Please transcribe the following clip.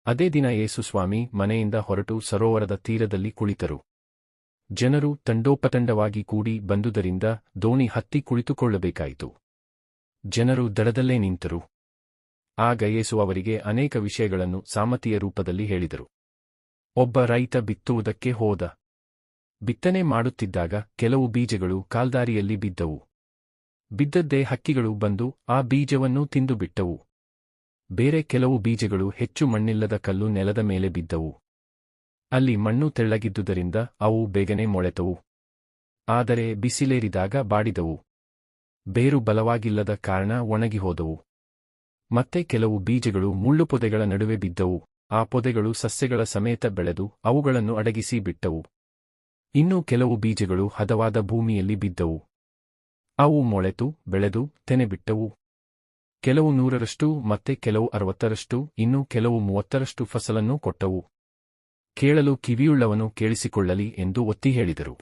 ಅದೇ ದಿನ ಯೇಸು ಸ್ವಾಮಿ ಮನೆಯಿಂದ ಹೊರಟು ಸರೋವರದ ತೀರದಲ್ಲಿ ಕುಳಿತರು. ಜನರು ತಂಡೋಪತಂಡವಾಗಿ ಕೂಡಿ ಬಂದುದರಿಂದ ದೋಣಿ ಹತ್ತಿ ಕುಳಿತುಕೊಳ್ಳಬೇಕಾಯಿತು. ಜನರು ದಡದಲ್ಲೇ ನಿಂತರು. ಆಗ ಯೇಸು ಅವರಿಗೆ ಅನೇಕ ವಿಷಯಗಳನ್ನು ಸಾಮರ್ಥ್ಯ ರೂಪದಲ್ಲಿ ಹೇಳಿದರು. ಒಬ್ಬ ರೈತ ಬಿತ್ತುವುದಕ್ಕೆ ಹೋದ. ಬಿತ್ತನೆ ಮಾಡುತ್ತಿದ್ದಾಗ ಕೆಲವು ಬೀಜಗಳು ಕಾಲ್ದಾರಿಯಲ್ಲಿ ಬಿದ್ದವು. ಬಿದ್ದದ್ದೇ ಹಕ್ಕಿಗಳು ಬಂದು ಆ ಬೀಜವನ್ನು ತಿಂದುಬಿಟ್ಟವು. ಬೇರೆ ಕೆಲವು ಬೀಜಗಳು ಹೆಚ್ಚು ಮಣ್ಣಿಲ್ಲದ ಕಲ್ಲು ನೆಲದ ಮೇಲೆ ಬಿದ್ದವು. ಅಲ್ಲಿ ಮಣ್ಣು ತೆಳ್ಳಗಿದ್ದುದರಿಂದ ಅವು ಬೇಗನೆ ಮೊಳೆತವು. ಆದರೆ ಬಿಸಿಲೇರಿದಾಗ ಬಾಡಿದವು. ಬೇರು ಬಲವಾಗಿಲ್ಲದ ಕಾರಣ ಒಣಗಿಹೋದವು. ಮತ್ತೆ ಕೆಲವು ಬೀಜಗಳು ಮುಳ್ಳುಪೊದೆಗಳ ನಡುವೆ ಬಿದ್ದವು. ಆ ಪೊದೆಗಳು ಸಸ್ಯಗಳ ಸಮೇತ ಬೆಳೆದು ಅವುಗಳನ್ನು ಅಡಗಿಸಿ ಬಿಟ್ಟವು. ಇನ್ನೂ ಕೆಲವು ಬೀಜಗಳು ಹದವಾದ ಭೂಮಿಯಲ್ಲಿ ಬಿದ್ದವು. ಅವು ಮೊಳೆತು ಬೆಳೆದು ತೆನೆ ಬಿಟ್ಟವು. ಕೆಲವು 100ರಷ್ಟು, ಮತ್ತೆ ಕೆಲವು 60ರಷ್ಟು, ಇನ್ನೂ ಕೆಲವು 30ರಷ್ಟು ಫಸಲನ್ನು ಕೊಟ್ಟವು. ಕೇಳಲು ಕಿವಿಯುಳ್ಳವನು ಕೇಳಿಸಿಕೊಳ್ಳಲಿ ಎಂದು ಒತ್ತಿ ಹೇಳಿದರು.